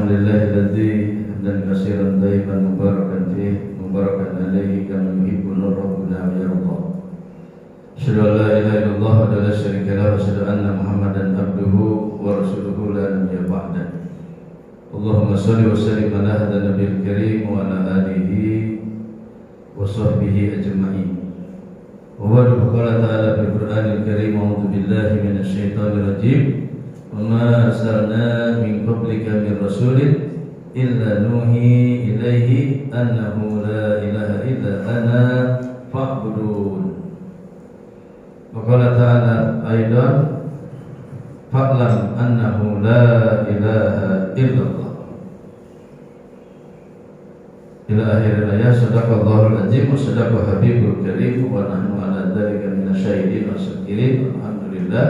Alhamdulillahilladzi hamdan katsiran thayyiban mubarakan fihi mubarakan alaihi kama yuhibbuna rabbuna wa yarda. Asyhadu an la ilaha illallah wa la syarika lahu wa asyhadu anna Muhammadan abduhu wa rasuluhu la nabiyya ba'dahu. Allahumma shalli wa sallim ala hadha nabiyil karim wa ala alihi wa sahbihi ajma'in. Wa ba'du qala ta'ala fil Qur'anil karim a'udzu billahi minasy syaithanir rajim. وَمَا أَرْسَلْنَا مِنْ قَبْلِكَ مِنْ رَسُولٍ إِلَّا نُوحِي إِلَيْهِ أَنَّهُ لَا إِلَهَ إِلَّا أَنَا فَاعْبُدُونِ. وقال تعالى أيضا فَاعْلَمْ أَنَّهُ لَا إِلَهَ إِلَّا اللَّهُ إلى آخر الآية. صدق الله العظيم وصدق حبيبه الكريم ونحن على ذلك من الشاهدين والشاكرين والحمد لله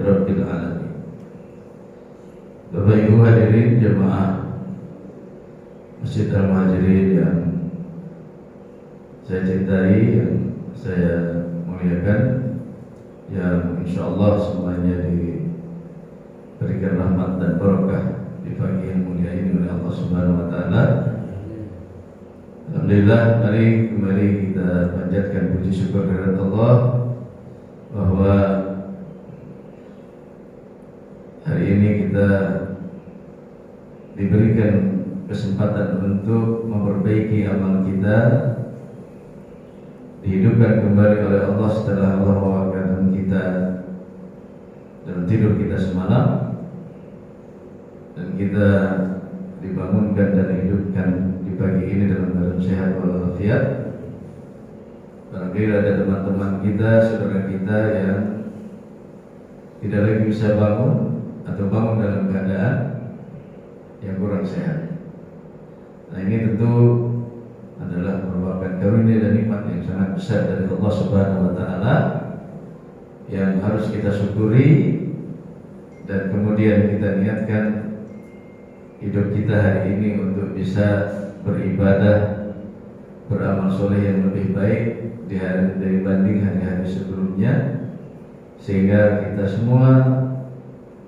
rabbil alamin. Bapak Ibu hadirin jemaah Masjid Al-Muhajirin yang saya cintai, yang saya muliakan, yang insyaallah semuanya diberikan rahmat dan barakah di pagi yang mulia ini oleh Allah Subhanahu wa taala. Alhamdulillah, mari kembali kita panjatkan puji syukur kepada Allah bahwa hari ini kita diberikan kesempatan untuk memperbaiki amal kita, dihidupkan kembali oleh Allah setelah Allah mewafatkan kita dalam tidur kita semalam, dan kita dibangunkan dan dihidupkan di pagi ini dalam keadaan sehat walafiat. Barangkali ada teman-teman kita, saudara kita yang tidak lagi bisa bangun atau bangun dalam keadaan yang kurang sehat. Nah, ini tentu adalah merupakan karunia dan nikmat yang sangat besar dari Allah Subhanahu wa taala yang harus kita syukuri, dan kemudian kita niatkan hidup kita hari ini untuk bisa beribadah, beramal soleh yang lebih baik dibanding hari-hari sebelumnya, sehingga kita semua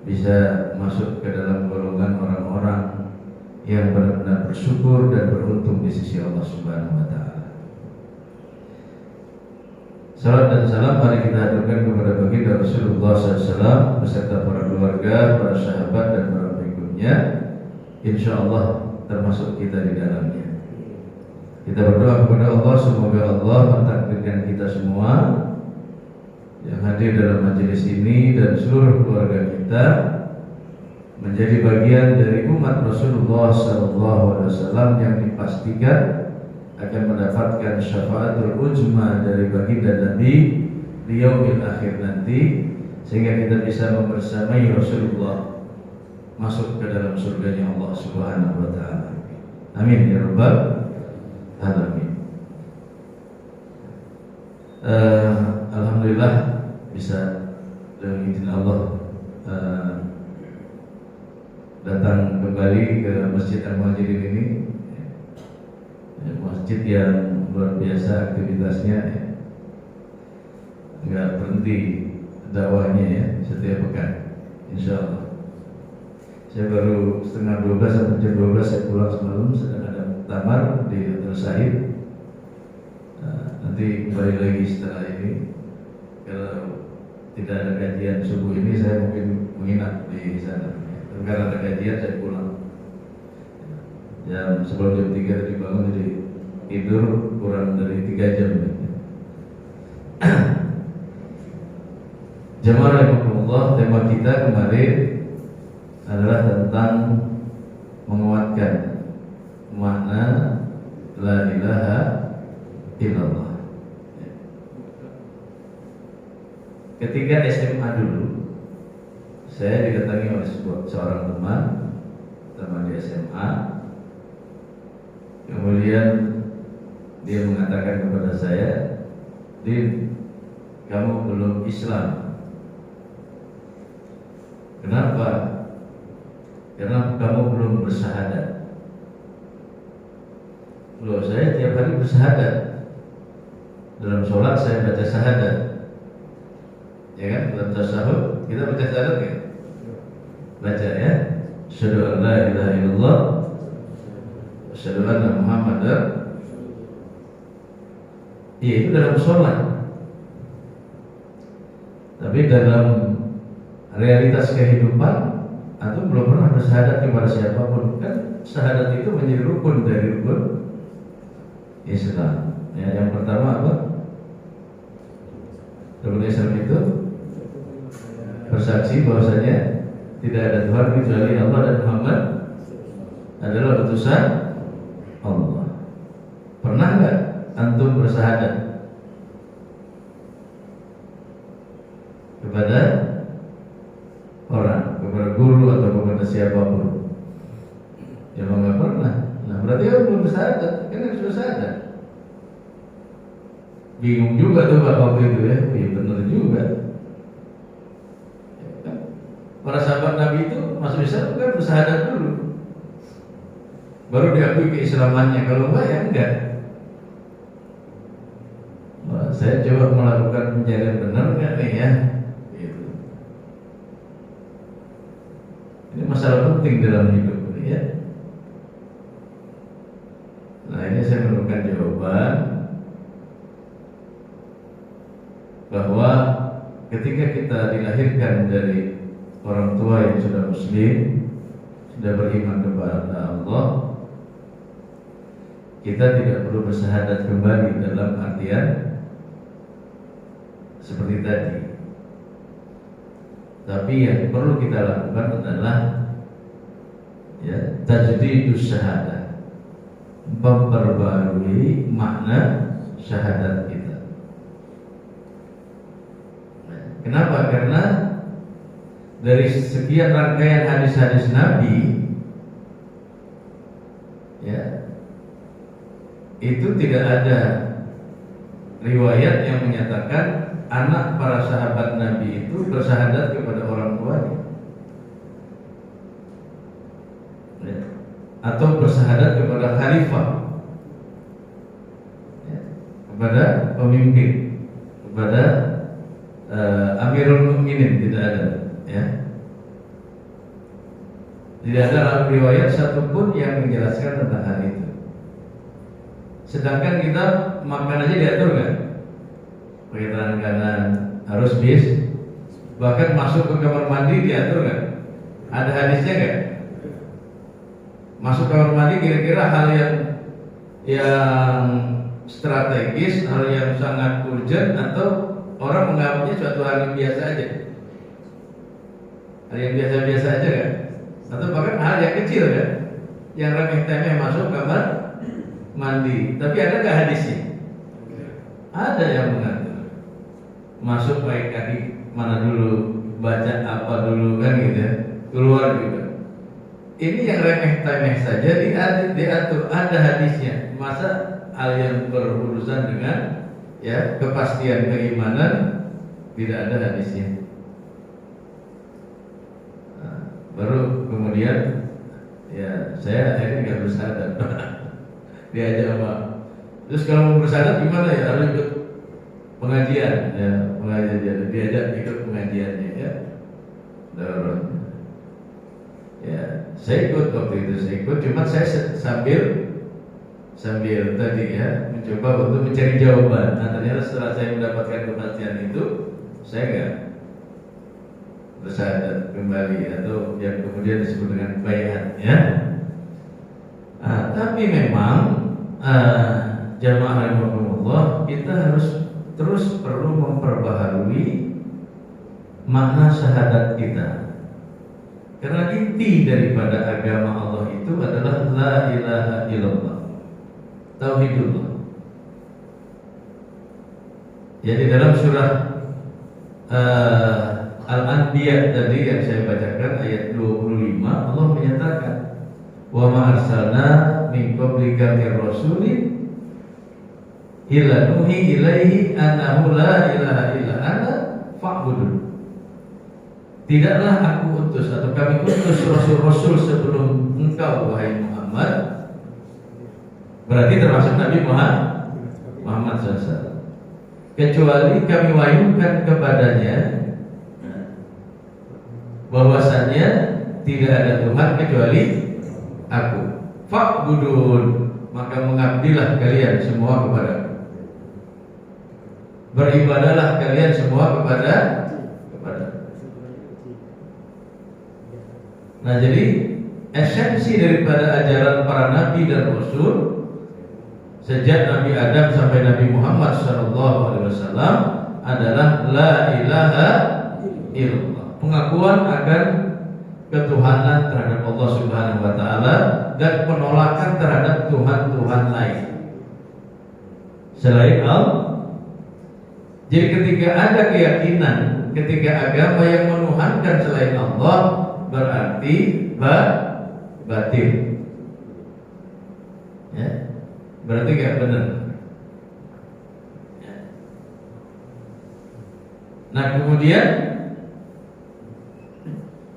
bisa masuk ke dalam golongan orang-orang yang benar-benar bersyukur dan beruntung di sisi Allah Subhanahu wa taala. Salam dan salam mari kita haturkan kepada baginda Rasulullah SAW beserta para keluarga, para sahabat dan para pengikutnya, insyaallah termasuk kita di dalamnya. Kita berdoa kepada Allah, semoga Allah mentakdirkan kita semua yang hadir dalam majelis ini dan seluruh keluarga kita menjadi bagian dari umat Rasulullah SAW yang dipastikan akan mendapatkan syafaatul uzma dari baginda Nabi di yaumil akhir nanti, sehingga kita bisa membersamai Rasulullah masuk ke dalam surganya Allah Subhanahu wa taala. Amin ya rabbal alamin. Alhamdulillah bisa dengan izin Allah datang kembali ke Masjid Al-Muhajirin ini, masjid yang luar biasa aktivitasnya, nggak berhenti dakwahnya ya, setiap pekan insyaallah. Saya baru setengah 12 sampai jam 12 saya pulang semalam, sedang ada muktamar di Tersahid. Nanti kembali lagi setelah ini. Kalau tidak ada kajian subuh ini, saya mungkin menginap di sana. Karena ada kajian saya pulang. Jam sebelum jam 3 tadi bangun, jadi tidur kurang dari 3 jam. Jemaah rahimakumullah, tema kita kemarin adalah tentang menguatkan makna la ilaha illallah. Ketika SMA dulu, saya didatangi oleh seorang teman di SMA. Kemudian dia mengatakan kepada saya, "Din, kamu belum Islam." Kenapa? Karena kamu belum bersyahadat. Loh, saya tiap hari bersyahadat. Dalam sholat saya baca syahadat, ya kan? Dalam tasyahud kita baca syahadat kan? Baca ya, asyhadu an la ilaha illallah illallah wa asyhadu anna Muhammadar. Iya, itu dalam sholat. Tapi dalam realitas kehidupan antum belum pernah bersyahadat kepada siapapun. Kan syahadat itu menjadi rukun dari rukun Islam. Ya, yang pertama apa? Rukun Islam itu bersaksi bahwasanya tidak ada Tuhan kecuali Allah dan Muhammad adalah utusan Allah. Pernah nggak antum bersyahadat kepada orang, kepada guru atau kepada siapapun? Ya nggak pernah. Nah berarti kan belum bersyahadat, kan harus bersyahadat. Bingung juga tuh Pak waktu itu ya, iya benar juga. Para sahabat Nabi itu masuk Islam kan bersyahadat dulu, baru diakui keislamannya. Kalau enggak ya enggak. Nah, saya coba melakukan pencarian benar enggak nih ya. Gitu. Ini masalah penting dalam hidup ya. Nah ini saya menemukan jawaban bahwa ketika kita dilahirkan dari orang tua yang sudah muslim, sudah beriman kepada Allah, kita tidak perlu bersyahadat kembali dalam artian seperti tadi. Tapi yang perlu kita lakukan adalah ya, tajdidus syahadah, memperbarui makna syahadat kita. Kenapa? Karena dari sekian rangkaian hadis-hadis Nabi, ya, itu tidak ada riwayat yang menyatakan anak para sahabat Nabi itu bersyahadat kepada orang tuanya, ya, atau bersyahadat kepada khalifah, ya, kepada pemimpin, kepada Amirul Mukminin, tidak ada, ya. Tidak ada riwayat satupun yang menjelaskan tentang hal itu. Sedangkan kita makan aja diatur kan, pakai tangan kanan, harus bis, bahkan masuk ke kamar mandi diatur kan. Ada hadisnya kan? Masuk kamar mandi kira-kira hal yang strategis, hal yang sangat urgent, atau orang menganggapnya suatu hal yang biasa aja, hal yang biasa-biasa aja kan, atau bahkan hal yang kecil kan, yang remeh-temeh masuk kamar mandi. Tapi ada nggak hadisnya? Ada yang mengatur masuk pakai kaki mana dulu, baca apa dulu kan gitu ya, keluar juga. Ini yang remeh-temeh saja diatur, ada hadisnya. Masa hal yang berurusan dengan ya kepastian keimanan tidak ada hadisnya. Nah, baru kemudian ya saya akhirnya nggak bersyahadat. Diajak sama, terus kalau mau bersyahadat gimana ya, harus ikut pengajian ya, pengajian diajak ikut pengajiannya ya. Darurat. Ya saya ikut waktu itu, saya ikut, cuma saya sambil tadi ya mencoba untuk mencari jawaban. Nah ternyata setelah saya mendapatkan kepastian itu, saya nggak bersyahadat kembali, atau yang kemudian disebut dengan baiat ya. Tapi memang jamaah rahimakumullah, kita harus terus perlu memperbaharui makna syahadat kita. Karena inti daripada agama Allah itu adalah la ilaha illallah, tauhidullah. Jadi dalam surah Al-Anbiya tadi yang saya bacakan ayat 25, Allah menyatakan, wa ma arsalna min qablika mir rasulin illa nuhi ilaihi annahu la ilaha illa ana fa'budun. Tidaklah aku utus atau kami utus rasul-rasul sebelum engkau wahai Muhammad, berarti termasuk Nabi Muhammad SAW, kecuali kami wahyukan kepadanya bahwasanya tidak ada Tuhan kecuali aku. Fa'budun, maka mengabdilah kalian semua kepadaku. Beribadahlah kalian semua kepada. Nah, jadi esensi daripada ajaran para nabi dan rasul sejak Nabi Adam sampai Nabi Muhammad SAW adalah la ilaha illallah, pengakuan akan ketuhanan terhadap Allah Subhanahu wa taala dan penolakan terhadap tuhan-tuhan lain selain Allah. Jadi ketika ada keyakinan, ketika agama yang menuhankan selain Allah, berarti batil, ya, berarti gak benar. Ya. Nah kemudian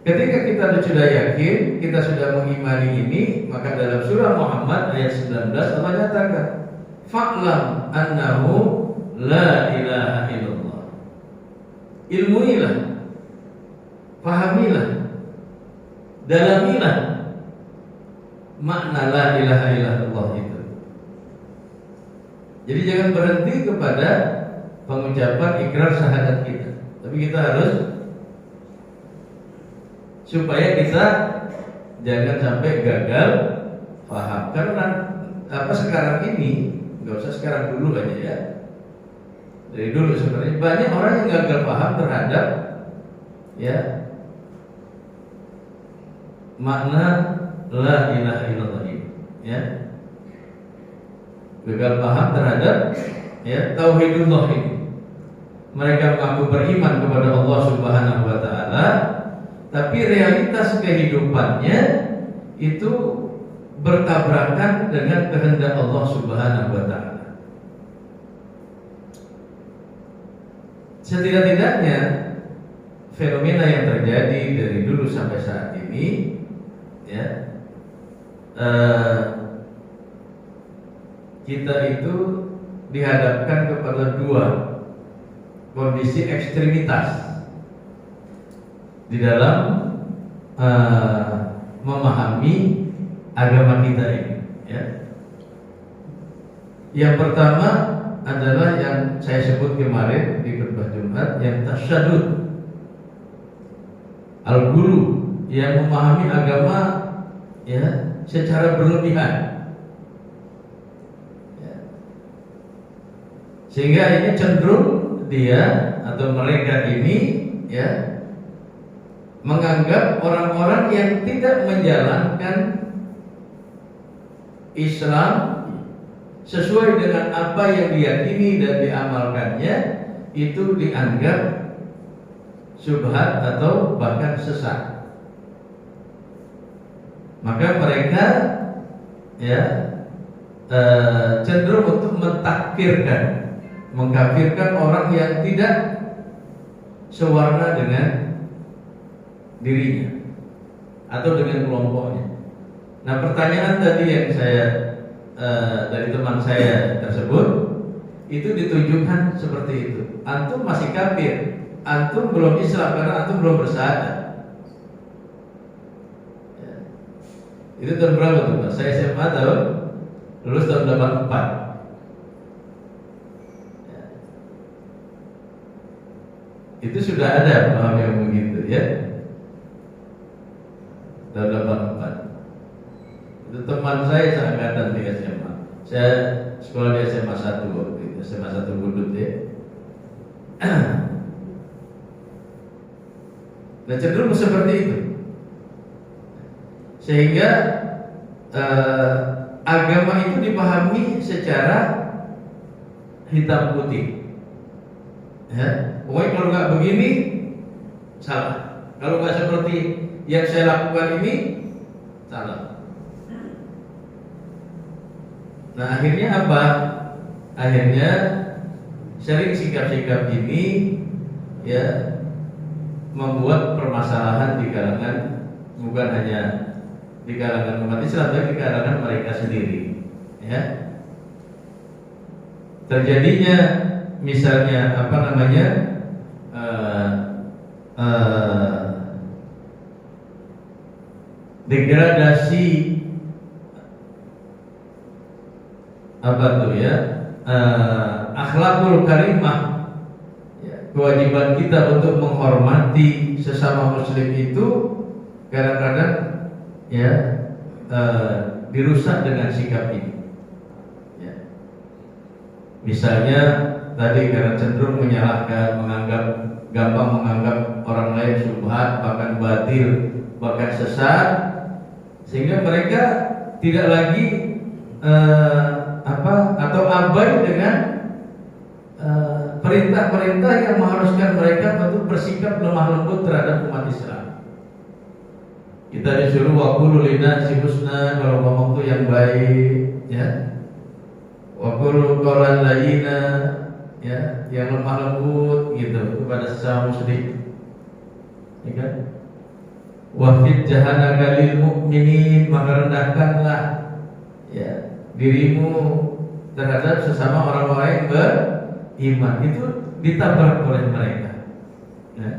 ketika kita sudah yakin, kita sudah mengimani ini, maka dalam surah Muhammad ayat 19 Allah nyatakan, fa'lam annahu la ilaha illallah. Ilmuilah, pahamilah, dalamilah makna la ilaha illallah itu. Jadi jangan berhenti kepada pengucapan ikrar syahadat kita, tapi kita harus, supaya kita jangan sampai gagal paham. Karena sekarang ini, nggak usah sekarang, dulu aja ya, dari dulu sebenarnya banyak orang yang gagal paham terhadap ya makna la ilaha illallah ini, ya, gagal paham terhadap ya tauhidullah ini. Mereka mengaku beriman kepada Allah Subhanahu wa taala, tapi realitas kehidupannya itu bertabrakan dengan kehendak Allah Subhanahu wa taala. Setidak-tidaknya fenomena yang terjadi dari dulu sampai saat ini, ya, kita itu dihadapkan kepada dua kondisi ekstremitas di dalam memahami agama kita ini, ya. Yang pertama adalah yang saya sebut kemarin di khutbah Jumat, yang tasyadud, al-gulu, yang memahami agama ya secara berlebihan, ya. Sehingga ini cenderung dia atau mereka ini ya menganggap orang-orang yang tidak menjalankan Islam sesuai dengan apa yang diyakini dan diamalkannya itu dianggap syubhat atau bahkan sesat. Maka mereka ya cenderung untuk mentakfirkan, mengkafirkan orang yang tidak sewarna dengan dirinya atau dengan kelompoknya. Nah, pertanyaan tadi yang saya dari teman saya tersebut itu ditujukan seperti itu. Antum masih kafir, antum belum Islam karena antum belum bersyahadat. Ya. Itu tahun berapa tuh Pak? Saya SMA tahun lulus tahun 84. Ya. Itu sudah ada paham yang begitu ya. Tahun 84. Itu teman saya seangkatan di SMA. Saya sekolah di SMA 1 waktu itu, SMA 1 Budut ya. Nah, cenderung seperti itu. Sehingga agama itu dipahami secara hitam putih. Ya, pokoknya kalau nggak begini salah. Kalau nggak seperti yang saya lakukan ini salah. Nah, akhirnya apa? Akhirnya sering sikap-sikap ini ya membuat permasalahan di kalangan, bukan hanya di kalangan umat Islam, tapi di kalangan mereka sendiri. Ya, terjadinya misalnya apa namanya degradasi apa tuh ya, akhlakul karimah, ya, kewajiban kita untuk menghormati sesama muslim itu kadang-kadang ya dirusak dengan sikap ini. Ya. Misalnya tadi karena cenderung menyalahkan, gampang menganggap orang lain syubhat, bahkan batil, bahkan sesat, sehingga mereka tidak lagi atau abai dengan perintah-perintah yang mengharuskan mereka untuk bersikap lemah lembut terhadap umat Islam. Kita disuruh waqulu linnasi husna, kalau ngomong itu yang baik, ya. Waqulu qawlan layyina, ya, yang lemah lembut gitu kepada sesama muslim. Ya kan? Wafid jahanaka lil mu'minin, maka rendahkanlah ya dirimu terhadap sesama orang-orang yang beriman. Itu ditabrak oleh mereka. Ya.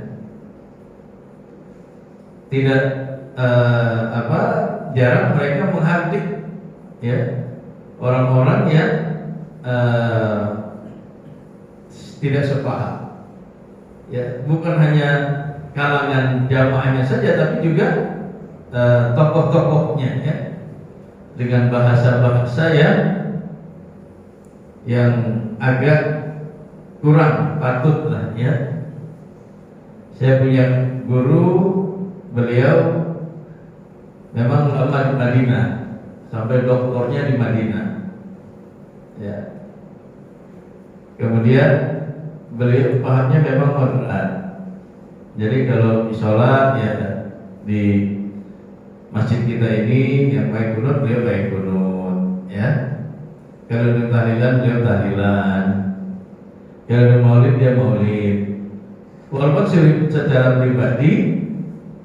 Tidak jarang mereka menghardik ya orang-orang yang tidak sepaham. Ya, bukan hanya kalangan jamaahnya saja, tapi juga tokoh-tokohnya ya, dengan bahasa-bahasa yang agak kurang patut lah ya. Saya punya guru, beliau memang ulama di Madinah, sampai doktornya di Madinah ya. Kemudian beliau pahamnya memang moderat. Jadi kalau sholat ya di masjid kita ini yang baik kunut, beliau baik kunut ya. Kalau di tahlilan, beliau tahlilan. Kalau di maulid, dia maulid. Walaupun secara pribadi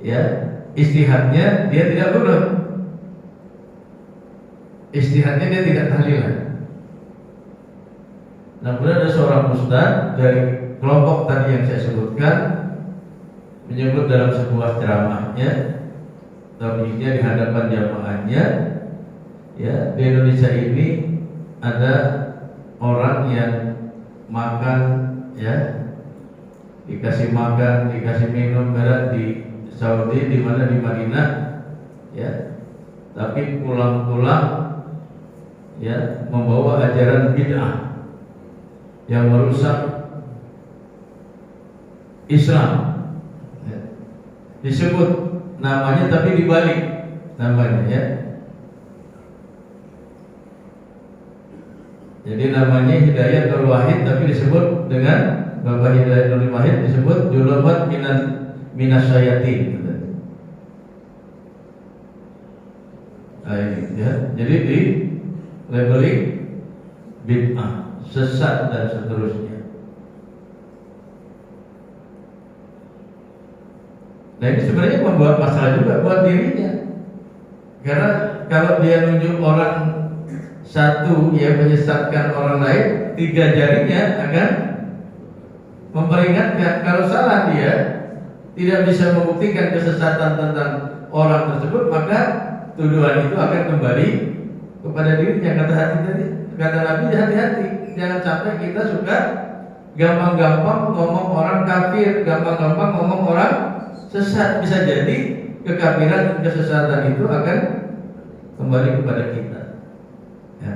ya istihadnya dia tidak kunut, istihadnya dia tidak tahlilan. Nah, kemudian ada seorang ustaz dari kelompok tadi yang saya sebutkan menyebut dalam sebuah ceramahnya, tauhidnya di hadapan jamaahnya, ya, di Indonesia ini ada orang yang makan, ya, dikasih makan, dikasih minum, berat di Saudi, di mana di Madinah, ya, tapi pulang-pulang, ya, membawa ajaran bid'ah yang merusak Islam. Disebut namanya tapi dibalik namanya ya. Jadi namanya Hidayat Nur Wahid tapi disebut dengan Bapak Hidayat Nur Wahid disebut julumat minas syayatin. Nah, ini, ya. Jadi di labeling bid'ah, sesat dan seterusnya. Nah, ini sebenarnya membuat masalah juga buat dirinya. Karena kalau dia nunjuk orang satu yang menyesatkan orang lain, 3 jarinya akan memperingatkan. Kalau salah dia tidak bisa membuktikan kesesatan tentang orang tersebut, maka tuduhan itu akan kembali kepada dirinya. Kata Nabi, hati-hati, jangan sampai kita suka gampang-gampang ngomong orang kafir, gampang-gampang ngomong orang sesat. Bisa jadi kekafiran dan kesesatan itu akan kembali kepada kita. Ya.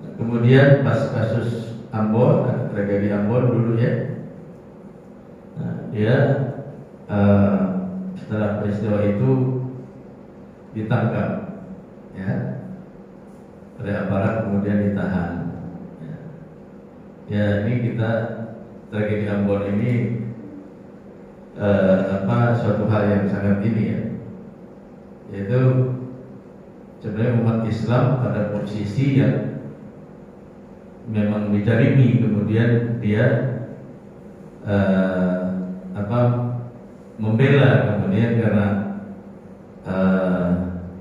Nah, kemudian pas kasus Ambon, tragedi Ambon dulu ya, nah, dia setelah peristiwa itu ditangkap, ya, oleh aparat, kemudian ditahan. Ya, ini kita tragedi Ambon ini suatu hal yang sangat ini ya, yaitu sebenarnya umat Islam pada posisi yang memang dicarimi, kemudian dia membela, kemudian karena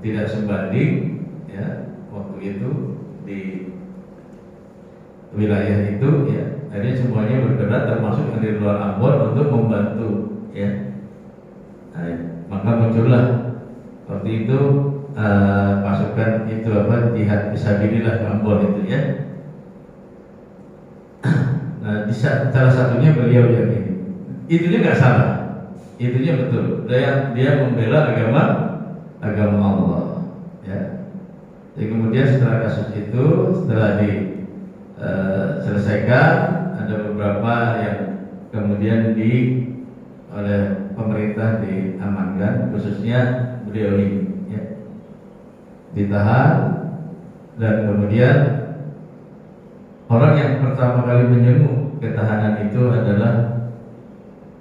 tidak sebanding ya waktu itu di wilayah itu ya, akhirnya semuanya bergerak termasuk yang di luar Ambon untuk membantu ya. Nah, maka muncullah waktu itu pasukan itu apa, jihad fisabilillah Ambon itu ya. Nah, di salah satunya beliau yang ini, itunya nggak salah, itunya betul. Dia membela agama Allah, ya. Jadi kemudian setelah kasus itu, setelah diselesaikan, ada beberapa yang kemudian oleh pemerintah diamankan, khususnya beliau ini, ya, ditahan, dan kemudian orang yang pertama kali menyentuh ketahanan itu adalah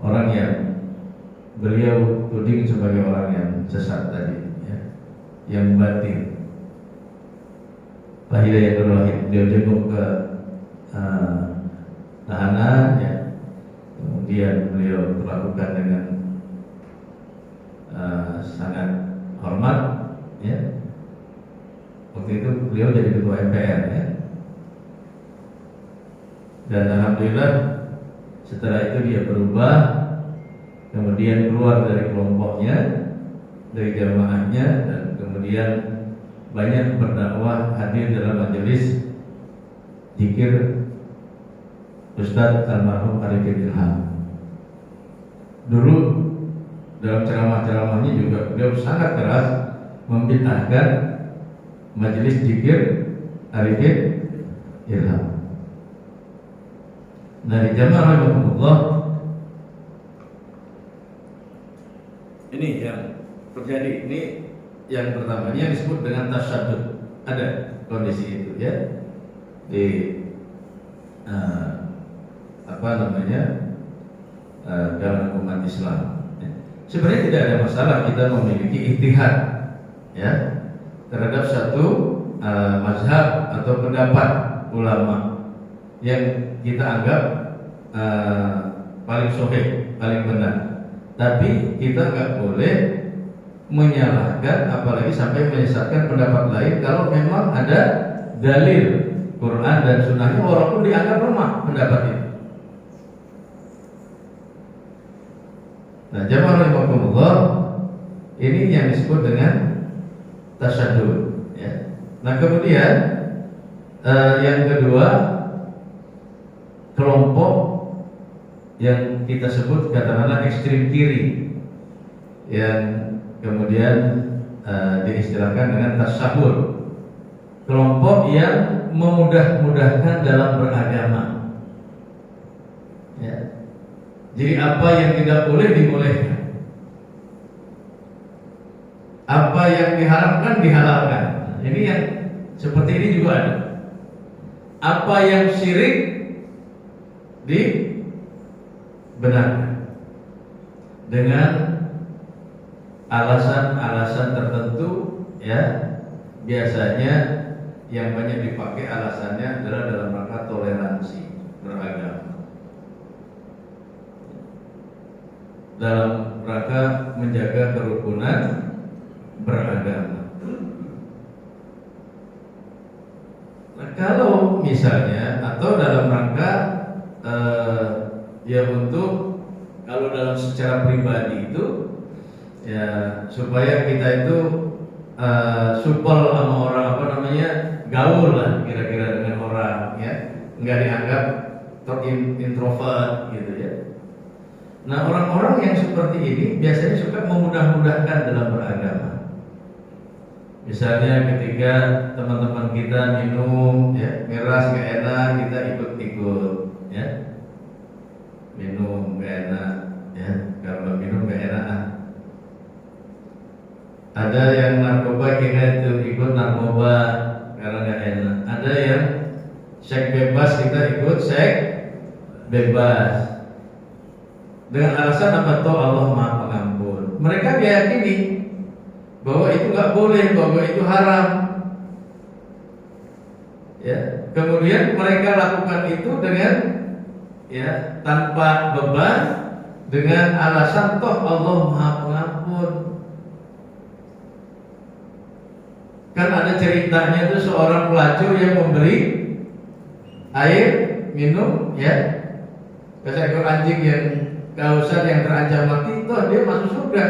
orang yang beliau tuding sebagai orang yang sesat tadi, ya, yang batin. Pak Hidayatul Wahid, dia jenguk ke tahanan, ya. Kemudian beliau perlakukan dengan sangat hormat, ya. Waktu itu beliau jadi ketua MPR, ya. Dan alhamdulillah setelah itu dia berubah, kemudian keluar dari kelompoknya, dari jamaahnya, dan kemudian banyak berdakwah, hadir dalam majelis zikir Ustadz almarhum Arifin Ilham. Dulu dalam ceramah-ceramahnya juga beliau sangat keras membid'ahkan majelis zikir Arifin Ilham. Nah, di jamaah rahimahullah, ini yang terjadi, ini yang pertama, ini yang disebut dengan tasyadud. Ada kondisi itu, ya, di dalam umat Islam. Sebenarnya tidak ada masalah kita memiliki ijtihad, ya, terhadap satu mazhab atau pendapat ulama yang kita anggap paling sahih, paling benar. Tapi kita nggak boleh menyalahkan, apalagi sampai menyesatkan pendapat lain kalau memang ada dalil Quran dan Sunnahnya, walaupun dianggap lemah pendapat itu. Nah, jamaah rahimahumullah, ini yang disebut dengan tasyadud, ya. Nah, kemudian yang kedua, kelompok yang kita sebut katakanlah ekstrem kiri, yang kemudian diistilahkan dengan tasyahud, kelompok yang memudah-mudahkan dalam beragama, ya. Jadi apa yang tidak boleh dibolehkan, apa yang diharamkan dihalalkan. Ini yang seperti ini juga ada. Apa yang syirik dibenarkan dengan alasan-alasan tertentu, ya. Biasanya yang banyak dipakai alasannya adalah dalam rangka toleransi beragama, dalam rangka menjaga kerukunan beragama. Nah, kalau misalnya atau dalam rangka ya untuk, kalau dalam secara pribadi itu, ya, supaya kita itu supel sama orang, gaul lah kira-kira dengan orang, ya, nggak dianggap introvert gitu, ya. Nah, orang-orang yang seperti ini biasanya suka memudah-mudahkan dalam beragama. Misalnya ketika teman-teman kita minum, ya, miras nggak enak, kita ikut-ikut, ya, minum nggak enak, ya, kalau minum nggak enak. Ada yang narkoba, kita ikut narkoba karena nggak enak. Ada yang seks bebas, kita ikut seks bebas. Dengan alasan apa? Toh Allah Maha Pengampun. Mereka meyakini bahwa itu nggak boleh, bahwa itu haram, ya. Kemudian mereka lakukan itu dengan, ya, tanpa beban, dengan alasan toh Allah Maha Pengampun. Kan ada ceritanya tuh seorang pelacur yang memberi air minum, ya, ke seekor anjing yang kehausan, yang terancam mati, toh dia masuk surga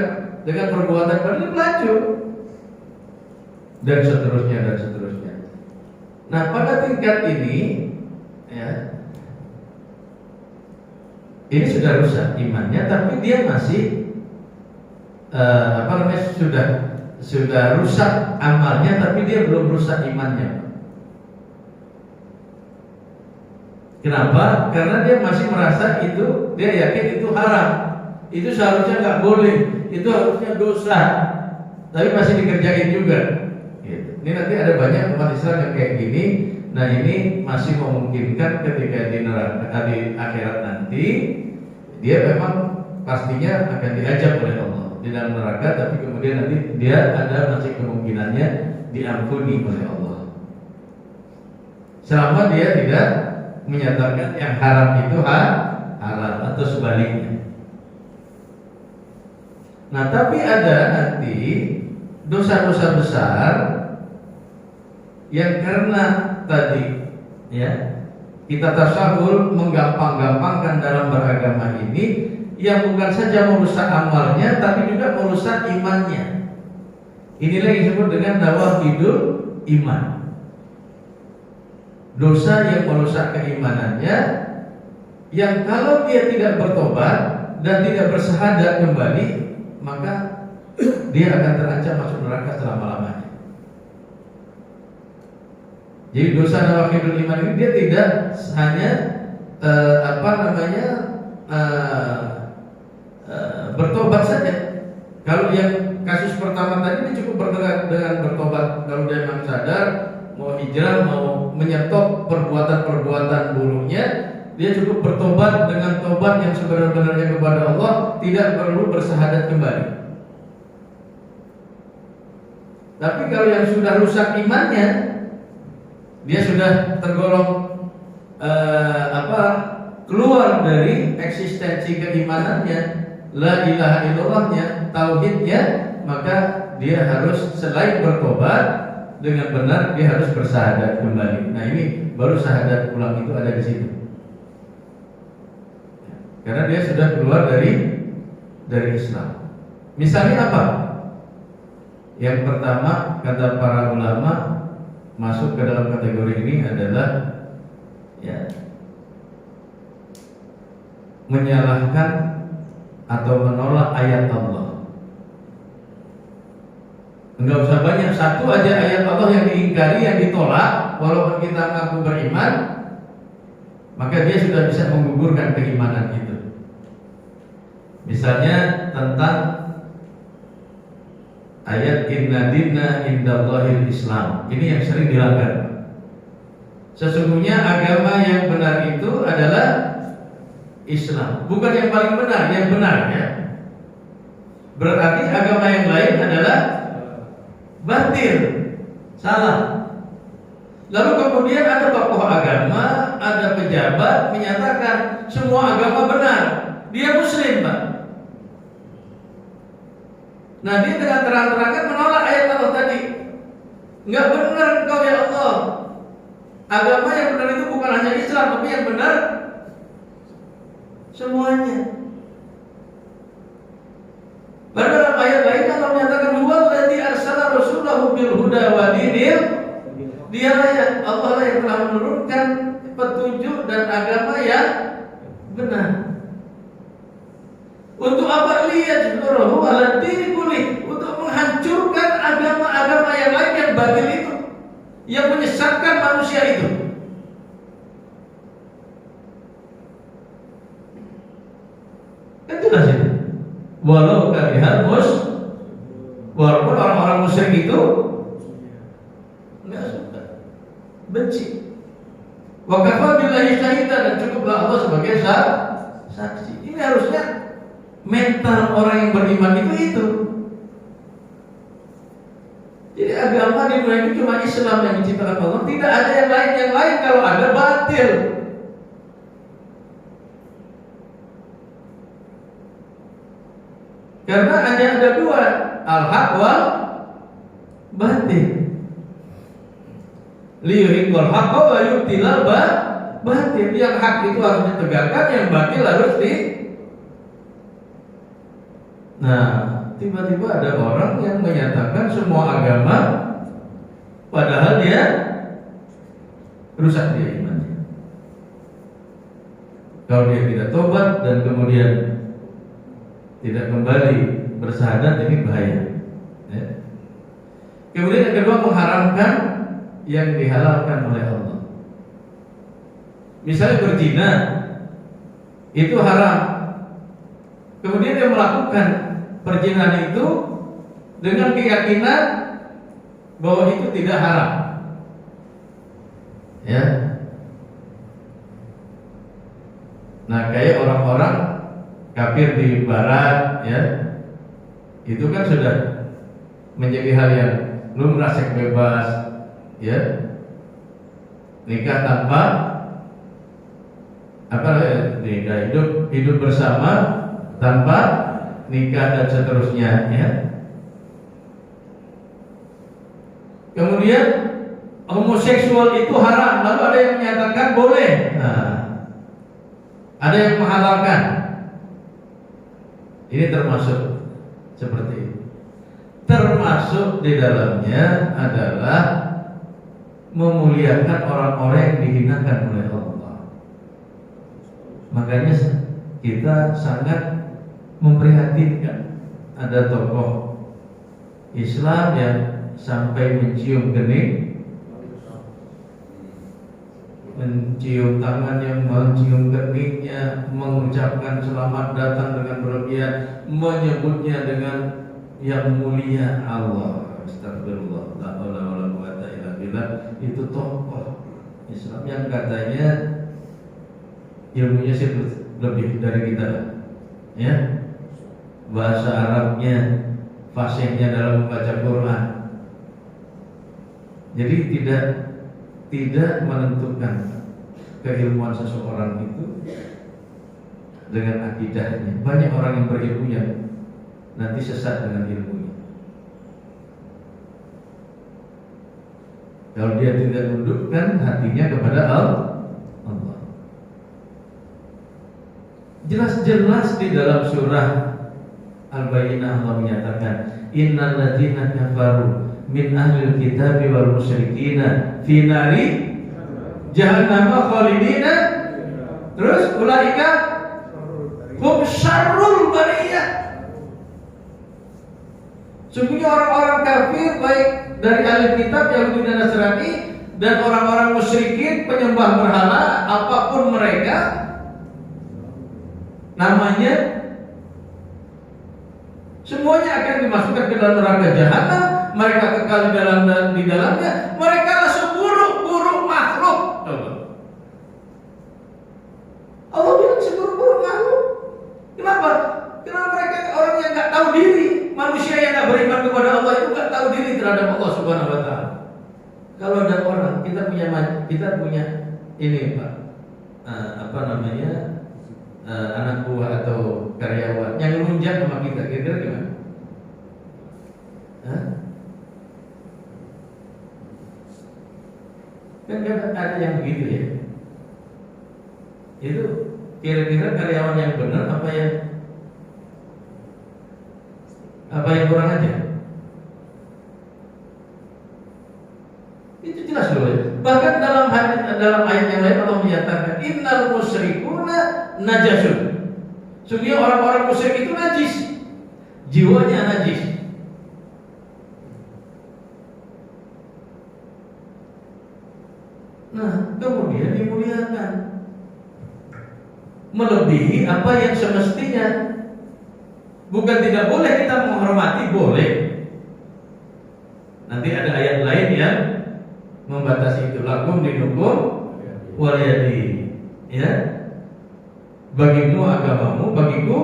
dengan perbuatan, padahal dia pelacur. dan seterusnya dan seterusnya. Nah, pada tingkat ini ya, ini sudah rusak imannya, tapi dia masih sudah rusak amalnya, tapi dia belum rusak imannya. Kenapa? Karena dia masih merasa itu, dia yakin itu haram, itu seharusnya nggak boleh, itu harusnya dosa, tapi masih dikerjain juga. Gitu. Ini nanti ada banyak umat Islam yang kayak gini. Nah, ini masih memungkinkan ketika di neraka, di akhirat nanti, dia memang pastinya akan diajak oleh Allah di dalam neraka, tapi kemudian nanti dia ada masih kemungkinannya diampuni oleh Allah, selama dia tidak menyatakan yang haram itu halal atau sebaliknya. Nah, tapi ada nanti dosa-dosa besar yang karena tadi ya kita tasawur menggampang-gampangkan dalam beragama ini, yang bukan saja merusak amalnya tapi juga merusak imannya. Inilah yang disebut dengan nawaqidul iman. Dosa yang merusak keimanannya, yang kalau dia tidak bertobat dan tidak bersyahadat kembali, maka dia akan terancam masuk neraka selama-lamanya. Jadi dosa nawaqidul iman ini dia tidak hanya bertobat saja. Kalau yang kasus pertama tadi dia cukup dengan bertobat. Kalau dia memang sadar mau hijrah, mau menyetop perbuatan-perbuatan buruknya, dia cukup bertobat dengan tobat yang sebenar-benarnya kepada Allah, tidak perlu bersyahadat kembali. Tapi kalau yang sudah rusak imannya, dia sudah tergolong keluar dari eksistensi keimanannya, la ilaha illallahnya, tauhidnya, maka dia harus selain bertobat dengan benar, dia harus bersyahadat kembali. Nah, ini baru syahadat ulang itu ada di situ, karena dia sudah keluar dari Islam. Misalnya apa? Yang pertama, kata para ulama, masuk ke dalam kategori ini adalah ya, menyalahkan atau menolak ayat Allah. Enggak usah banyak, satu aja ayat Allah yang diingkari, yang ditolak, walaupun kita mengaku beriman, maka dia sudah bisa menggugurkan keimanan itu. Misalnya tentang ayat inna dinna indallahil Islam. Ini yang sering dilanggar. Sesungguhnya agama yang benar itu adalah Islam. Bukan yang paling benar, yang benar ya. Berarti agama yang lain adalah batil, salah. Lalu kemudian ada tokoh agama, ada pejabat menyatakan semua agama benar. Dia muslim, Pak. Nah, dia dengan terang-terangan menolak ayat Allah tadi. Enggak benar engkau ya Allah. Agama yang benar itu bukan hanya Islam, tapi yang benar semuanya. Padahal dalam ayat lain Allah menyatakan huwallazi arsala rasulahu bil huda wa dinil, dialah yang Allah lah yang telah menurunkan petunjuk dan agama yang benar. Untuk apa? Liyajburahu ala dini kulli, untuk menghancurkan agama-agama yang lain yang batil itu, yang menyesatkan manusia itu. Kan jelas itu. Walau karihal walaupun orang-orang musyrik itu enggak suka, benci. Wa kafa billahi syahidan, dan cukuplah Allah sebagai saksi. Ini harusnya mental orang yang beriman itu. Jadi agama di dunia ini cuma Islam yang diciptakan Allah, tidak ada yang lain kalau ada batil. Karena ada dua, al-haq wal batil. Liyuhiqqal haqqa wa yubtilal batil. Yang hak itu harus ditegakkan, yang batil harus Nah, tiba-tiba ada orang yang menyatakan semua agama padahal dia rusak dia imannya. Kalau dia tidak tobat dan kemudian tidak kembali bersyahadat, ini bahaya. Ya. Kemudian yang kedua, mengharamkan yang dihalalkan oleh Allah. Misalnya berzina, itu haram. Kemudian dia melakukan perzinahan itu dengan keyakinan bahwa itu tidak haram. Ya. Nah, kayak orang-orang kafir di barat, ya, itu kan sudah menjadi hal yang lumrah, seks bebas, ya, nikah tanpa nikah, hidup bersama tanpa nikah dan seterusnya, ya. Kemudian homoseksual itu haram, lalu ada yang menyatakan boleh. Nah, ada yang menghalalkan. Ini termasuk seperti itu. Termasuk di dalamnya adalah memuliakan orang-orang yang dihinakan oleh Allah. Makanya kita sangat memprihatinkan ada tokoh Islam yang sampai mencium kening, mencium tangannya, mencium keningnya, mengucapkan selamat datang dengan berlebihan, menyebutnya dengan yang mulia Allah. Astagfirullah, la haula wala quwata illa billah. Itu tokoh Islam yang katanya ilmunya sih lebih dari kita, ya. Bahasa Arabnya, fasihnya dalam membaca Quran. Jadi tidak menentukan keilmuan seseorang itu dengan akidahnya. Banyak orang yang berilmu yang nanti sesat dengan ilmunya. Kalau dia tidak tundukkan hatinya kepada Allah. Jelas-jelas di dalam surah Al-Bayyinah Allah menyatakan, innal ladzina kafaru min ahlil kitabi wal musyrikina fi nari jahannam khalidina. Terus ulaika hum syarrul bariyah. Sungguhnya orang-orang kafir baik dari ahli kitab Yahudi dan Nasrani dan orang-orang musyrikin penyembah berhala apapun mereka namanya, semuanya akan dimasukkan ke dalam neraka jahanam. Mereka kekal di dalamnya. Mereka lah seburuk-buruk makhluk. Allah bilang seburuk-buruk makhluk. Kenapa? Karena mereka orang yang nggak tahu diri. Manusia yang nggak beriman kepada Allah itu nggak tahu diri terhadap Allah Subhanahu Wa Taala. Kalau ada orang, kita punya ini Pak, anak buah atau karyawan yang ngelunjak sama kita, kira-kira gimana? Kan ada yang begitu ya. Itu kira-kira karyawan yang benar apa yang kurang aja? Itu jelas loh ya. Bahkan dalam ayat yang lain Allah menyatakan innal musyrikuna najasun. Sungguh orang-orang musyrik itu najis, jiwanya najis. Nah, kemudian dimuliakan melebihi apa yang semestinya. Bukan tidak boleh kita menghormati, boleh. Nanti ada ayat lain yang membatasi itu. Lakum dinukum waliyadi, ya. Bagimu agamamu, bagiku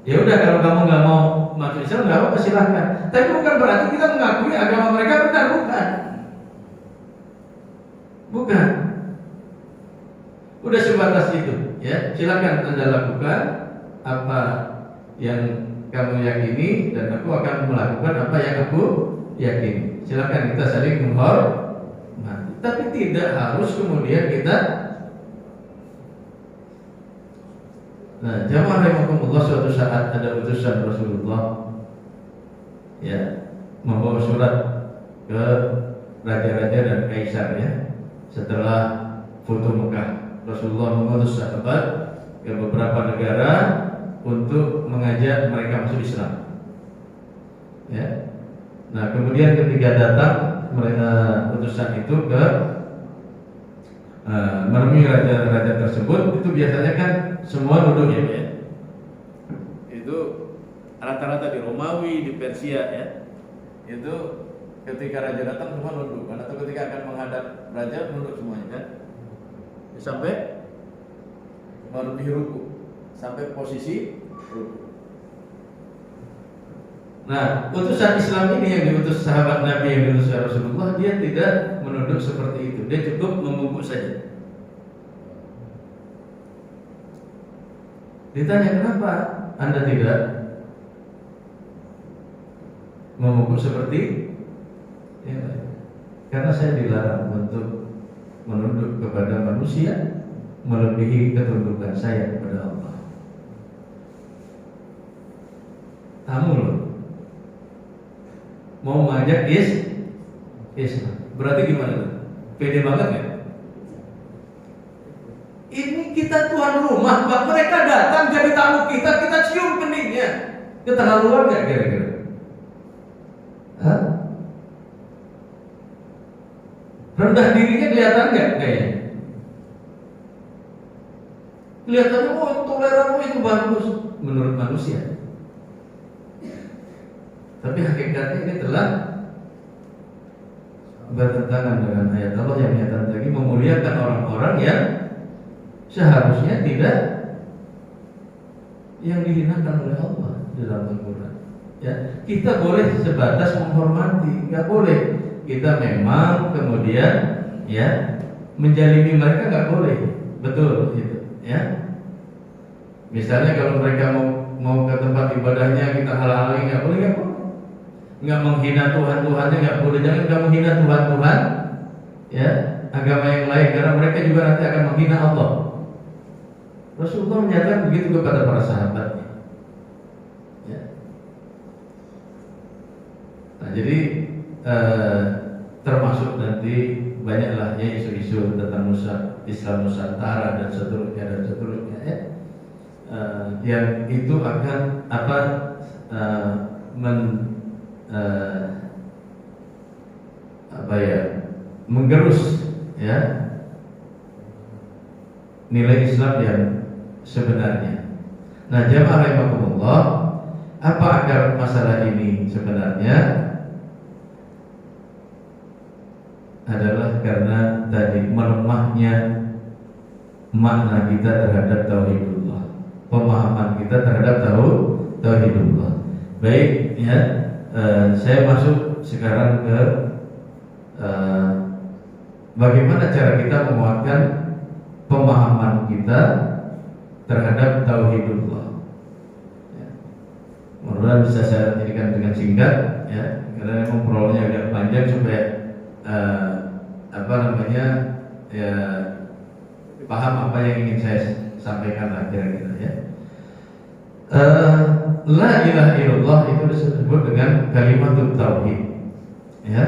ya udah. Kalau kamu nggak mau masuk Islam, nggak apa-apa, silahkan. Tapi bukan berarti kita mengakui agama mereka benar, bukan. Udah sebatas itu, ya. Silahkan Anda lakukan apa yang kamu yakini dan aku akan melakukan apa yang aku yakini. Silahkan kita saling menghormati, tapi tidak harus kemudian kita. Nah, jamaah rahimakumullah, suatu saat ada utusan Rasulullah, ya, membawa surat ke raja-raja dan kaisar ya. Setelah Futuh Mekah, Rasulullah mengutus sahabat ke beberapa negara untuk mengajak mereka masuk Islam. Ya. Nah, kemudian ketika datang mereka utusan itu ke menemui raja-raja tersebut, itu biasanya kan semua duduk ya. Itu rata-rata di Romawi, di Persia ya. Itu ketika raja datang semua nunduk, atau ketika akan menghadap raja nunduk semuanya kan. Sampai baru diruku, sampai posisi ruku. Nah, utusan Islam ini yang diutus sahabat Nabi, yang diutus Rasulullah, dia tidak menunduk seperti itu. Dia cukup membungkuk saja. Ditanya, kenapa Anda tidak membungkuk seperti ya, karena saya dilarang untuk menunduk kepada manusia melebihi ketundukan saya kepada Allah. Kamu loh mau mengajak Islam, berarti gimana? Pede banget ya? Ini kita tuan rumah, Pak. Mereka datang jadi tamu kita, kita cium keningnya. Keterlaluan nggak kira-kira? Hah? Rendah dirinya kelihatan nggak kayaknya? Kelihatannya toleran, itu bagus menurut manusia. Tapi hakikatnya ini telah bertentangan dengan ayat Allah yang menyatakan lagi memuliakan orang-orang yang seharusnya tidak yang dihinakan oleh Allah dalam Al-Quran. Ya, kita boleh sebatas menghormati, nggak boleh kita memang kemudian ya menjalimi mereka, nggak boleh, betul gitu ya. Misalnya kalau mereka mau ke tempat ibadahnya kita halang-halangi, nggak boleh. Nggak menghina Tuhan-Tuhannya, nggak boleh. Jangan kamu hina Tuhan-Tuhan ya agama yang lain, karena mereka juga nanti akan menghina Allah. Rasulullah menyatakan begitu kepada para sahabatnya ya. Nah, jadi termasuk nanti banyaklah ya isu-isu tentang Islam Nusantara dan seterusnya ya. Yang itu akan menggerus ya nilai Islam yang sebenarnya. Nah, jamaah rahimakumullah, apa akar masalah ini sebenarnya adalah karena tadi melemahnya makna kita terhadap tauhidullah, pemahaman kita terhadap tauhidullah. Baik ya, saya masuk sekarang ke bagaimana cara kita menguatkan pemahaman kita terhadap tauhidullah. Ya. Mudah-mudahan bisa saya jadikan dengan singkat, ya, karena memang prolognya agak panjang supaya ya paham apa yang ingin saya sampaikan lah kira-kira ya. La ilaha illallah itu disebut dengan kalimat tauhid. Ya.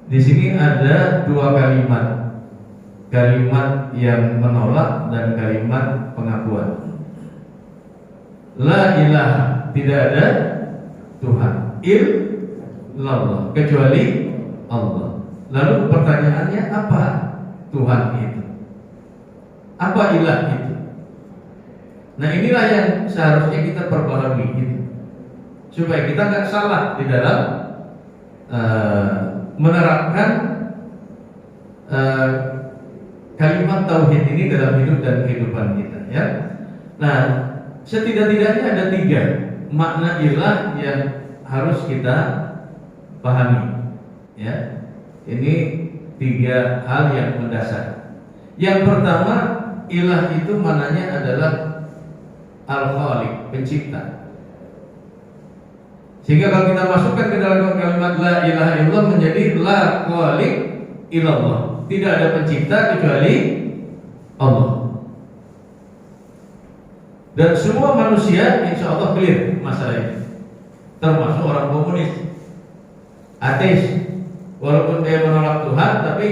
Di sini ada dua kalimat, kalimat yang menolak dan kalimat pengakuan. La ilaha, tidak ada Tuhan, illallah, kecuali Allah. Lalu pertanyaannya, apa Tuhan itu? Apa ilah itu? Nah, inilah yang seharusnya kita perbaharui gitu, supaya kita nggak salah di dalam menerapkan kalimat tauhid ini dalam hidup dan kehidupan kita ya. Nah, setidak-tidaknya ada tiga makna ilah yang harus kita pahami ya. Ini tiga hal yang mendasar. Yang pertama, ilah itu maknanya adalah Al-Khaliq, pencipta. Sehingga kalau kita masukkan ke dalam kalimat la ilaha illallah menjadi la khaliq illallah, tidak ada pencipta kecuali Allah. Dan semua manusia insya Allah clear masalah ini, termasuk orang komunis, ateis. Walaupun dia menolak Tuhan, tapi